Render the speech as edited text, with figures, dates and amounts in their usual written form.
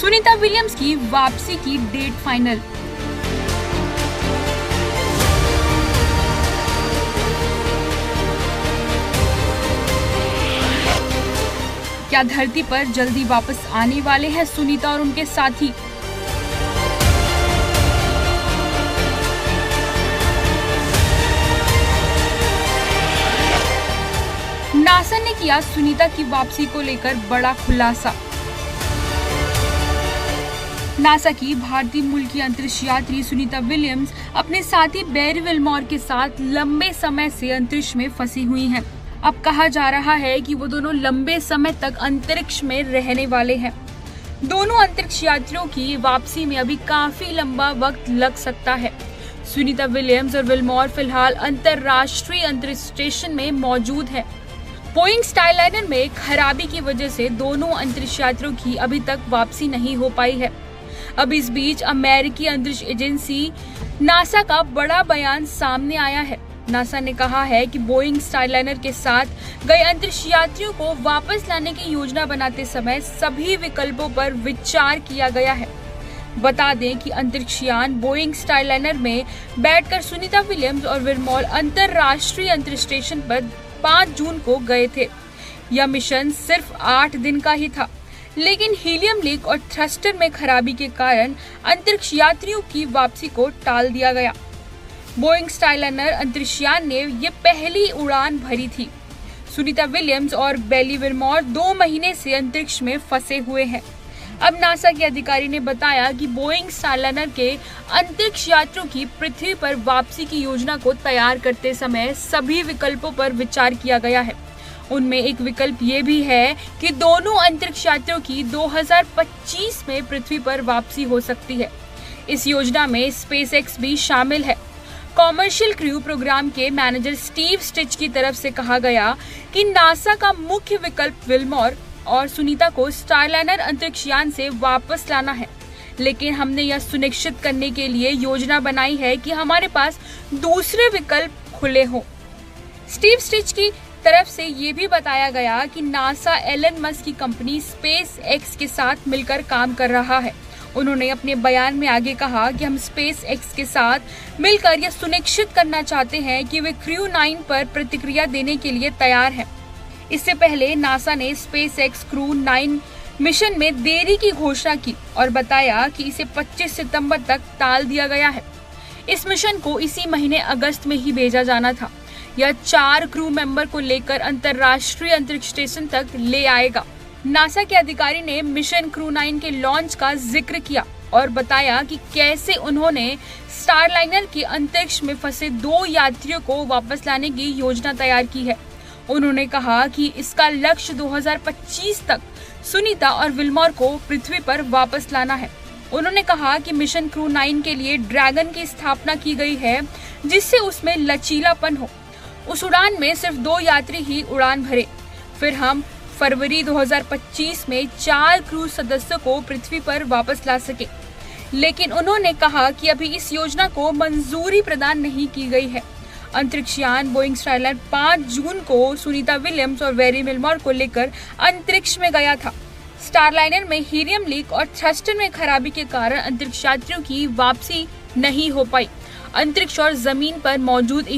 Sunita Williams की वापसी की डेट फाइनल। क्या धरती पर जल्दी वापस आने वाले हैं सुनीता और उनके साथी? नासा ने किया सुनीता की वापसी को लेकर बड़ा खुलासा। नासा की भारतीय मूल की अंतरिक्ष यात्री सुनीता विलियम्स अपने साथी बैरी विल्मोर के साथ लंबे समय से अंतरिक्ष में फंसी हुई हैं। अब कहा जा रहा है कि वो दोनों लंबे समय तक अंतरिक्ष में रहने वाले हैं। दोनों अंतरिक्ष यात्रियों की वापसी में अभी काफी लंबा वक्त लग सकता है। सुनीता विलियम्स और विल्मोर फिलहाल अंतरराष्ट्रीय अंतरिक्ष स्टेशन में मौजूद है। बोइंग स्टारलाइनर में खराबी की वजह से दोनों अंतरिक्ष यात्रियों की अभी तक वापसी नहीं हो पाई है। अब इस बीच अमेरिकी अंतरिक्ष एजेंसी नासा का बड़ा बयान सामने आया है। नासा ने कहा है कि बोइंग स्टारलाइनर के साथ गए अंतरिक्ष यात्रियों को वापस लाने की योजना बनाते समय सभी विकल्पों पर विचार किया गया है। बता दें कि अंतरिक्ष यान बोइंग स्टारलाइनर में बैठकर सुनीता विलियम्स और विल्मोर अंतरराष्ट्रीय अंतरिक्ष स्टेशन पर 5 जून को गए थे। यह मिशन सिर्फ 8 दिन का ही था, लेकिन हीलियम लीक और थ्रस्टर में खराबी के कारण अंतरिक्ष यात्रियों की वापसी को टाल दिया गया। बोइंग स्टारलाइनर अंतरिक्ष यान ने ये पहली उड़ान भरी थी। सुनीता विलियम्स और बैरी विल्मोर 2 महीने से अंतरिक्ष में फंसे हुए हैं। अब नासा के अधिकारी ने बताया कि बोइंग स्टारलाइनर के अंतरिक्ष यात्रियों की पृथ्वी पर वापसी की योजना को तैयार करते समय सभी विकल्पों पर विचार किया गया है। उनमें एक विकल्प ये भी है कि दोनों अंतरिक्ष यात्रियों की 2025 में पृथ्वी पर वापसी हो सकती है। इस योजना में स्पेसएक्स भी शामिल है। कॉमर्शियल क्रू प्रोग्राम के मैनेजर स्टीव स्टिच की तरफ से कहा गया कि नासा का मुख्य विकल्प विल्मोर और सुनीता को स्टारलाइनर अंतरिक्ष यान से वापस लाना है, लेकिन हमने यह सुनिश्चित करने के लिए योजना बनाई है कि हमारे पास दूसरे विकल्प खुले हों। स्टीव स्टिच की तरफ से ये भी बताया गया कि नासा एलन मस्क की कंपनी स्पेस एक्स के साथ मिलकर काम कर रहा है। उन्होंने अपने बयान में आगे कहा कि हम स्पेस एक्स के साथ मिलकर यह सुनिश्चित करना चाहते हैं कि वे क्रू 9 पर प्रतिक्रिया देने के लिए तैयार हैं। इससे पहले नासा ने स्पेस एक्स क्रू 9 मिशन में देरी की घोषणा की और बताया कि इसे 25 सितंबर तक टाल दिया गया है। इस मिशन को इसी महीने अगस्त में ही भेजा जाना था। यह 4 क्रू मेंबर को लेकर अंतरराष्ट्रीय अंतरिक्ष स्टेशन तक ले आएगा। नासा के अधिकारी ने मिशन क्रू 9 के लॉन्च का जिक्र किया और बताया कि कैसे उन्होंने स्टारलाइनर के अंतरिक्ष में फंसे 2 यात्रियों को वापस लाने की योजना तैयार की है। उन्होंने कहा कि इसका लक्ष्य 2025 तक सुनीता और विल्मोर को पृथ्वी पर वापस लाना है। उन्होंने कहा कि मिशन क्रू 9 के लिए ड्रैगन की स्थापना की गई है, जिससे उसमें लचीलापन हो। उस उड़ान में सिर्फ 2 यात्री ही उड़ान भरे। फिर हम फरवरी 2025 में 4 क्रू सदस्यों को पृथ्वी पर वापस ला सके, लेकिन उन्होंने कहा कि अभी इस योजना को मंजूरी प्रदान नहीं की गई है। अंतरिक्ष यान बोइंग स्टारलाइनर 5 जून को सुनीता विलियम्स और बैरी विल्मोर को लेकर अंतरिक्ष में गया था। स्टारलाइनर में हीलियम लीक और थ्रस्टर में खराबी के कारण अंतरिक्ष यात्रियों की वापसी नहीं हो पाई। अंतरिक्ष और जमीन पर मौजूद